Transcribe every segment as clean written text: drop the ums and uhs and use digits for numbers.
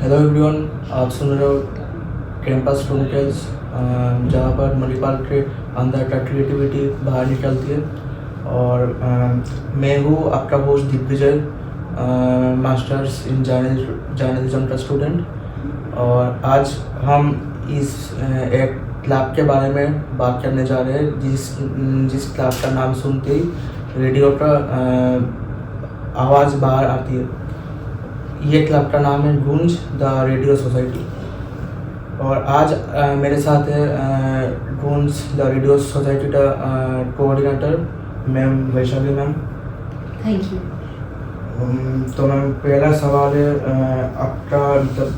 Hello everyone, आप सुन रहे हो कैंपस क्रॉनिकल्स, जहाँ पर मणिपाल के अंदर का क्रिएटिविटी बाहर निकलती है। और मैं हूँ आपका host Digvijay, masters in journalism का स्टूडेंट। और आज हम इस एक क्लब के बारे में बात करने जा रहे हैं जिस क्लब का नाम सुनते ही रेडियो का आवाज़ बाहर आती है। ये क्लब का नाम है गूंज द रेडियो सोसाइटी। और आज मेरे साथ है गूंज द रेडियो सोसाइटी का coordinator ma'am Vaishali ma'am. Thank you. तो मैम, पहला सवाल है, आपका मतलब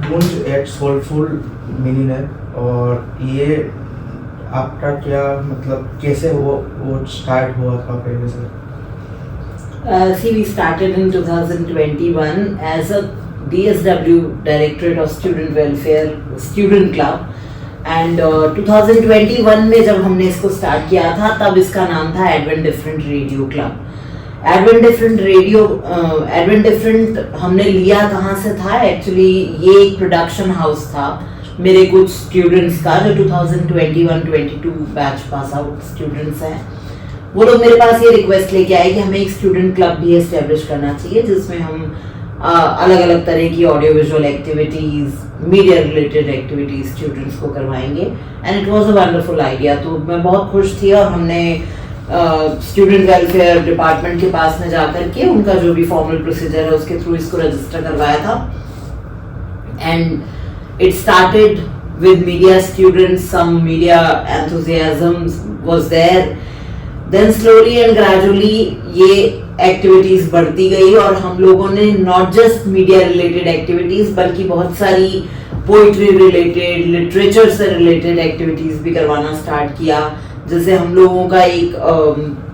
गूंज एक सोलफुल मीनिंग है, और ये आपका क्या मतलब कैसे वो स्टार्ट हुआ था पहले से? See, we started in 2021 as a DSW, Directorate of Student Welfare Student Club, and 2021 में जब हमने इसको स्टार्ट किया था तब इसका नाम था advent different radio club. Advent different हमने लिया कहाँ से था? एक्चुअली ये एक प्रोडक्शन हाउस था मेरे कुछ स्टूडेंट्स का, जो 2021-22 बैच पास आउट स्टूडेंट्स हैं। वो लोग मेरे पास ये रिक्वेस्ट लेके आए कि हमें एक स्टूडेंट क्लब भी एस्टेब्लिश करना चाहिए जिसमें हम अलग अलग तरह की audio visual activities, media related activities students को करवाएंगे। And it was a wonderful idea. तो मैं बहुत खुश थी और हमने स्टूडेंट वेलफेयर डिपार्टमेंट के पास में जाकर के उनका जो भी फॉर्मल प्रोसीजर है उसके थ्रू इसको रजिस्टर करवाया था। And it started with media students, some media enthusiasm was there. Then slowly and gradually ये एक्टिविटीज बढ़ती गई और हम लोगों ने not just media related activities बल्कि बहुत सारी पोइट्री रिलेटेड, लिटरेचर से रिलेटेड एक्टिविटीज भी करवाना स्टार्ट किया। जैसे हम लोगों का एक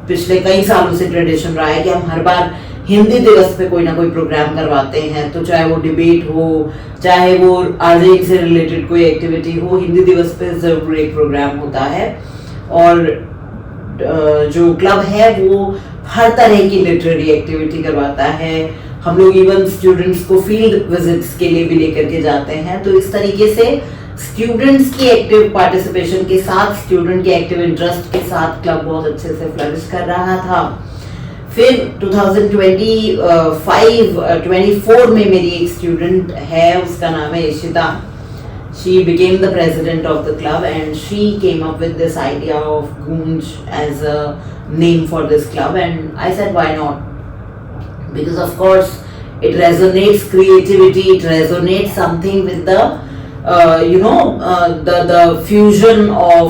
पिछले कई सालों से ट्रेडिशन रहा है कि हम हर बार हिंदी दिवस पे कोई ना कोई प्रोग्राम करवाते हैं, तो चाहे वो डिबेट हो, चाहे वो आरजेई से रिलेटेड कोई एक्टिविटी हो, हिंदी दिवस पे जरूर एक प्रोग्राम होता है। और जो क्लब है वो हर तरह की लिटरेरी एक्टिविटी करवाता है। हम लोग इवन स्टूडेंट्स को फील्ड विजिट्स के लिए भी लेकर के जाते हैं। तो इस तरीके से स्टूडेंट्स की एक्टिव पार्टिसिपेशन के साथ, स्टूडेंट के एक्टिव इंटरेस्ट के साथ क्लब बहुत अच्छे से फ्लरिश कर रहा था। फिर 2024 में मेरी एक स्टूडेंट है, उसका नाम है Ishita. She became the president of the club and she came up with this idea of Goonj as a name for this club, and I said why not? Because of course it resonates creativity, it resonates something with the the fusion of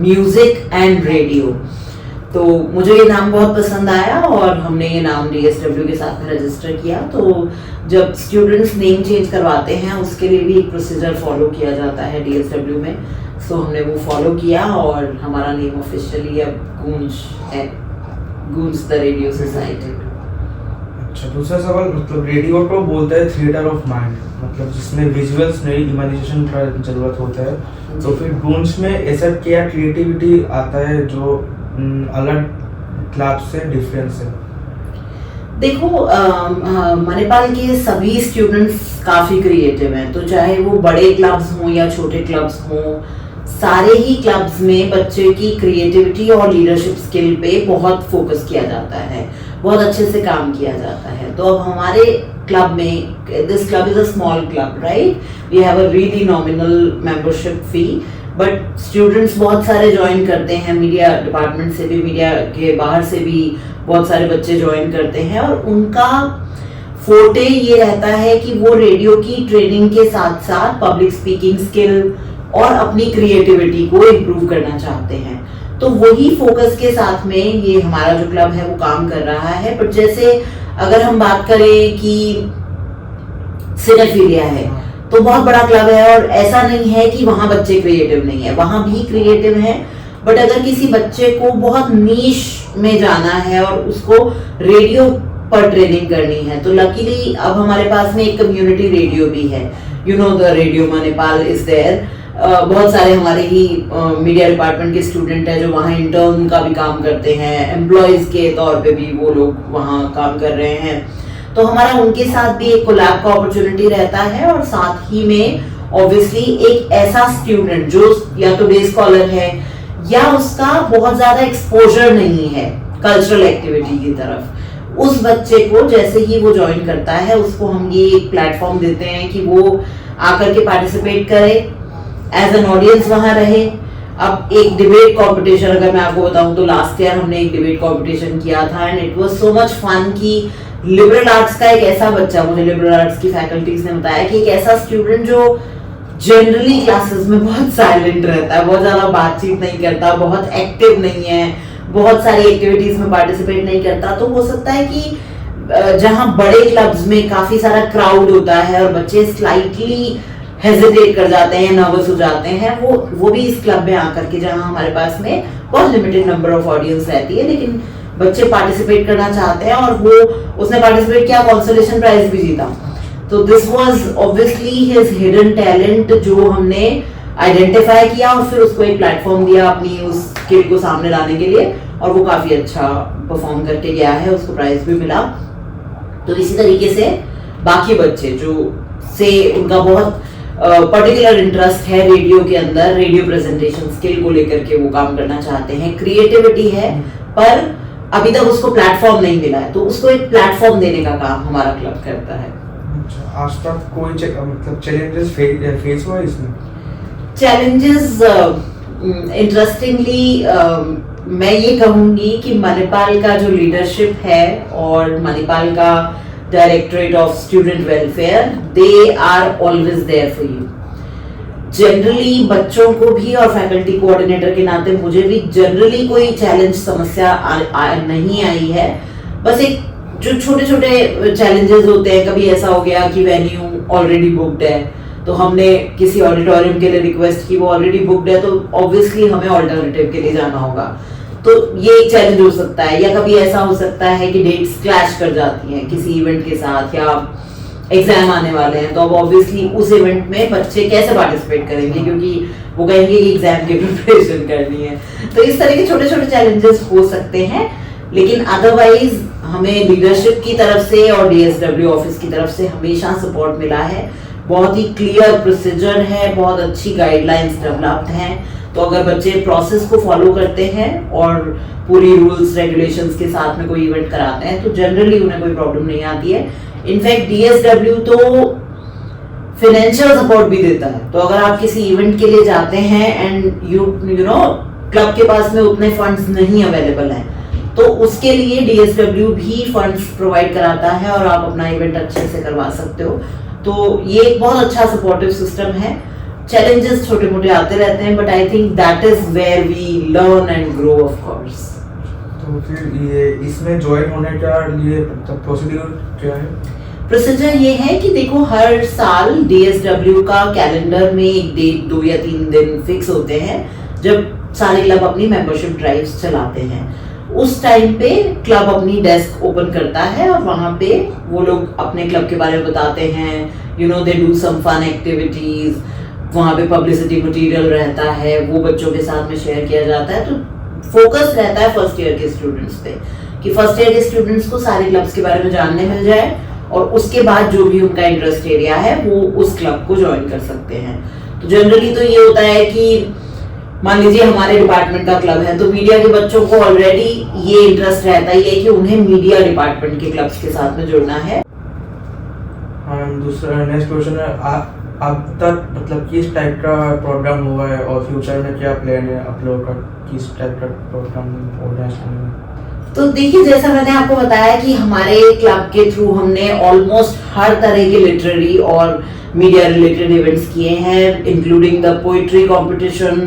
music and radio. तो मुझे ये नाम बहुत पसंद आया और हमने ये नाम DSW के साथ में रजिस्टर किया। तो जब स्टूडेंट्स नेम चेंज करवाते हैं उसके लिए भी एक प्रोसीजर फॉलो किया जाता है DSW में। सो हमने वो फॉलो किया और हमारा नेम ऑफिशियली अब गूंज है, गूंज द रेडियो सोसाइटी। अच्छा, दूसरा सवाल, मतलब रेडियो को बोलता है थिएटर ऑफ माइंड, मतलब जिसमें विजुअल्स नहीं, इमेजिनेशन का जरूरत होता है। तो फिर गूंज में ऐसा क्या क्रिएटिविटी आता है जो अलग क्लब से डिफरेंस है? देखो, मणिपाल के सभी स्टूडेंट्स काफी क्रिएटिव हैं। तो चाहे वो बड़े क्लब्स हों या छोटे क्लब्स हों, सारे ही क्लब्स में बच्चे की क्रिएटिविटी और लीडरशिप स्किल पे बहुत फोकस किया जाता है, बहुत अच्छे से काम किया जाता है। तो अब हमारे क्लब में, this club is a small club, right? We have a really nominal membership fee, but students बहुत सारे ज्वाइन करते हैं। मीडिया डिपार्टमेंट से भी, मीडिया के बाहर से भी बहुत सारे बच्चे ज्वाइन करते हैं और उनका फोटे ये रहता है कि वो रेडियो की ट्रेनिंग के साथ साथ पब्लिक स्पीकिंग स्किल और अपनी क्रिएटिविटी को इम्प्रूव करना चाहते हैं। तो वही फोकस के साथ में ये हमारा जो क्लब है वो काम कर रहा है। बट जैसे अगर हम बात करें कि सिनेफिलिया है तो बहुत बड़ा क्लब है और ऐसा नहीं है कि वहां बच्चे क्रिएटिव नहीं है, वहां भी क्रिएटिव है। बट अगर किसी बच्चे को बहुत नीश में जाना है और उसको रेडियो पर ट्रेनिंग करनी है तो लकीली अब हमारे पास में एक कम्युनिटी रेडियो भी है। You know the radio Manipal is there. बहुत सारे हमारे ही मीडिया डिपार्टमेंट के स्टूडेंट हैं जो वहाँ इंटर्न का भी काम करते हैं, एम्प्लॉयज के तौर पे भी वो लोग वहाँ काम कर रहे हैं। तो हमारा उनके साथ भी एक कोलैब का अपॉर्चुनिटी रहता है, और साथ ही में ऑब्वियसली एक ऐसा स्टूडेंट जो या तो डे स्कॉलर है या उसका बहुत ज्यादा एक्सपोजर नहीं है कल्चरल एक्टिविटी की तरफ, उस बच्चे को जैसे ही वो ज्वाइन करता है उसको हम ये एक प्लेटफॉर्म देते हैं कि वो आकर के पार्टिसिपेट करे, एज एन ऑडियंस वहां रहे। अब एक डिबेट कंपटीशन अगर मैं आपको बताऊं तो लास्ट ईयर हमने एक डिबेट कंपटीशन किया था and it was so much fun कि लिबरल आर्ट्स का एक ऐसा बच्चा, मुझे लिबरल आर्ट्स की फैकल्टीज ने बताया कि एक ऐसा स्टूडेंट जो जनरली क्लासेस में बहुत साइलेंट रहता है, बहुत ज्यादा बातचीत नहीं करता, बहुत एक्टिव नहीं है, बहुत सारी एक्टिविटीज में पार्टिसिपेट नहीं करता, तो हो सकता है कि जहां बड़े क्लब्स में काफी सारा क्राउड होता है और बच्चे स्लाइटली हेजिटेट कर जाते हैं, नर्वस हो जाते हैं, वो भी इस क्लब में आकर के, जहां हमारे पास में बहुत लिमिटेड नंबर ऑफ ऑडियंस रहती है लेकिन बच्चे पार्टिसिपेट करना चाहते हैं, और वो उसने पार्टिसिपेट किया, कंसोलेशन प्राइज भी जीता। तो this was obviously his hidden talent जो हमने आइडेंटिफाई किया और फिर उसको एक प्लेटफॉर्म दिया अपनी उस स्किल को सामने लाने के लिए, और वो काफी अच्छा परफॉर्म करके गया है, उसको प्राइज भी मिला। तो इसी तरीके से बाकी बच्चे जो से उनका बहुत पर्टिकुलर इंटरेस्ट है रेडियो के अंदर, रेडियो प्रेजेंटेशन स्किल को लेकर के वो काम करना चाहते हैं, क्रिएटिविटी है, पर अभी तक उसको प्लेटफॉर्म नहीं मिला है, तो उसको एक प्लेटफॉर्म देने का काम हमारा क्लब करता है। आज तक कोई मतलब चैलेंजेस फेस हुआ इसमें? चैलेंजेस इंटरेस्टिंगली मैं ये कहूंगी कि मणिपाल का जो लीडरशिप है और मणिपाल का directorate of student welfare, they are always there for you. Generally बच्चों को भी और फैकल्टी कोऑर्डिनेटर के नाते मुझे भी जनरली कोई चैलेंज समस्या नहीं आई है। बस एक जो छोटे छोटे चैलेंजेस होते हैं, कभी ऐसा हो गया कि वेन्यू ऑलरेडी बुक्ड है तो हमने किसी ऑडिटोरियम के लिए रिक्वेस्ट की, वो ऑलरेडी बुक्ड है तो ऑब्वियसली हमें ऑल्टरनेटिव के लिए जाना होगा, तो ये एक चैलेंज हो सकता है। या कभी ऐसा हो सकता है कि डेट्स क्लैश कर जाती हैं किसी इवेंट के साथ, या एग्जाम आने वाले हैं तो अब ऑब्वियसली उस इवेंट में बच्चे कैसे पार्टिसिपेट करेंगे, क्योंकि वो कहेंगे कि एग्जाम की प्रिपरेशन करनी है। तो इस तरह के छोटे छोटे चैलेंजेस हो सकते हैं, लेकिन अदरवाइज हमें लीडरशिप की तरफ से और डीएसडब्ल्यू ऑफिस की तरफ से हमेशा सपोर्ट मिला है। बहुत ही क्लियर प्रोसीजर है, बहुत अच्छी गाइडलाइंस डेवलप्ड हैं, तो अगर बच्चे प्रोसेस को फॉलो करते हैं और पूरी रूल्स रेगुलेशंस के साथ में कोई इवेंट कराते हैं तो जनरली उन्हें कोई प्रॉब्लम नहीं आती है। इनफैक्ट डीएसडब्ल्यू तो फाइनेंशियल सपोर्ट भी देता है, तो अगर आप किसी इवेंट के लिए जाते हैं एंड यू नो क्लब के पास में उतने फंड्स नहीं अवेलेबल हैं तो उसके लिए डीएसडब्ल्यू भी फंड्स प्रोवाइड कराता है और आप अपना इवेंट अच्छे से करवा सकते हो। तो ये एक बहुत अच्छा सपोर्टिव सिस्टम है। चैलेंजेस छोटे मोटे आते रहते हैं, but I think that is where we learn and grow of course. तो फिर ये इसमें ज्वाइन होने का लिए प्रोसीड्यूर क्या है? प्रोसीजर ये है कि देखो, हर साल डीएसडब्ल्यू का कैलेंडर में एक डेट 2 या 3 दिन फिक्स होते हैं जब सारे क्लब अपनी मेंबरशिप ड्राइव्स चलाते हैं। उस टाइम पे क्लब अपनी डेस्क ओपन करता है और वहां पे वो लोग अपने क्लब के बारे में बताते हैं, you know they do some fun activities, वहां पे पब्लिसिटी मटेरियल रहता है, वो बच्चों के साथ में शेयर किया जाता है। तो फोकस रहता है फर्स्ट ईयर के स्टूडेंट्स पे कि फर्स्ट ईयर के स्टूडेंट्स को सारे क्लब्स के बारे में जानने मिल जाए और उसके बाद जो भी उनका इंटरेस्ट एरिया है वो उस क्लब को ज्वाइन कर सकते हैं। तो जनरली तो ये होता है कि मान लीजिए हमारे डिपार्टमेंट का क्लब है तो मीडिया के बच्चों को ऑलरेडी ये इंटरेस्ट रहता ही है कि उन्हें मीडिया डिपार्टमेंट के क्लब्स के साथ में जुड़ना है। दूसरा नेक्स्ट क्वेश्चन है, अब तक मतलब किस टाइप का प्रोग्राम हुआ है और फ्यूचर में क्या प्लान है आप लोगों का, किस टाइप का प्रोग्राम ऑर्गेनाइज करने में? तो देखिए, जैसा मैंने आपको बताया कि हमारे क्लब के थ्रू हमने ऑलमोस्ट हर तरह के लिटरेरी और मीडिया रिलेटेड इवेंट्स किए हैं, including the poetry competition,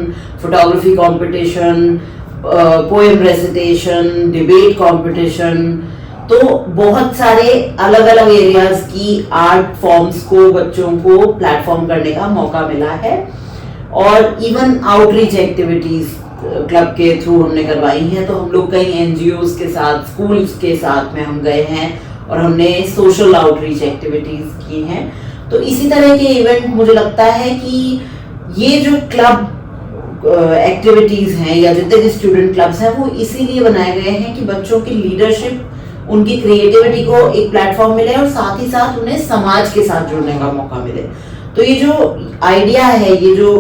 photography competition, poem recitation, debate competition. तो बहुत सारे अलग अलग एरियाज की आर्ट फॉर्म्स को बच्चों को प्लेटफॉर्म करने का मौका मिला है और इवन आउटरीच एक्टिविटीज क्लब के थ्रू हमने करवाई हैं। तो हम लोग कई एनजीओज के साथ, स्कूल्स के साथ में हम गए हैं और हमने सोशल आउटरीच एक्टिविटीज की हैं। तो इसी तरह के इवेंट मुझे लगता है कि ये जो क्लब एक्टिविटीज हैं या जितने भी स्टूडेंट क्लब्स हैं वो इसीलिए बनाए गए हैं कि बच्चों की लीडरशिप उनकी क्रिएटिविटी को एक प्लेटफॉर्म मिले और साथ ही साथ उन्हें समाज के साथ जुड़ने का मौका मिले। तो ये जो आइडिया है, ये जो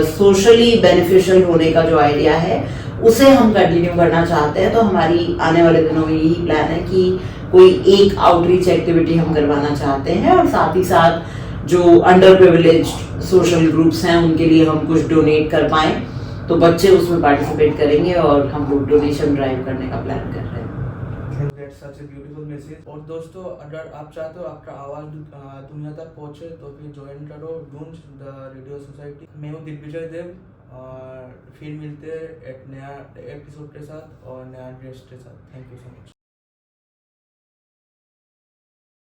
सोशली बेनिफिशियल होने का जो आइडिया है, उसे हम कंटिन्यू करना चाहते हैं। तो हमारी आने वाले दिनों में यही प्लान है कि कोई एक आउटरीच एक्टिविटी हम करवाना चाहते हैं और साथ ही साथ जो अंडर प्रिविलेज्ड सोशल ग्रुप्स हैं उनके लिए हम कुछ डोनेट कर पाएं, तो बच्चे उसमें पार्टिसिपेट करेंगे और हम लोग डोनेशन ड्राइव करने का प्लान कर रहे हैं। That's such a beautiful message। और दोस्तों, अगर आप चाहते हो आपका आवाज़ दुनिया तक पहुँचे तो फिर ज्वाइन करो गूंज द रेडियो सोसाइटी। मैं हूँ दिग्विजय देव और फिर मिलते हैं एक नया एपिसोड के साथ और नया गेस्ट के साथ। Thank you so much.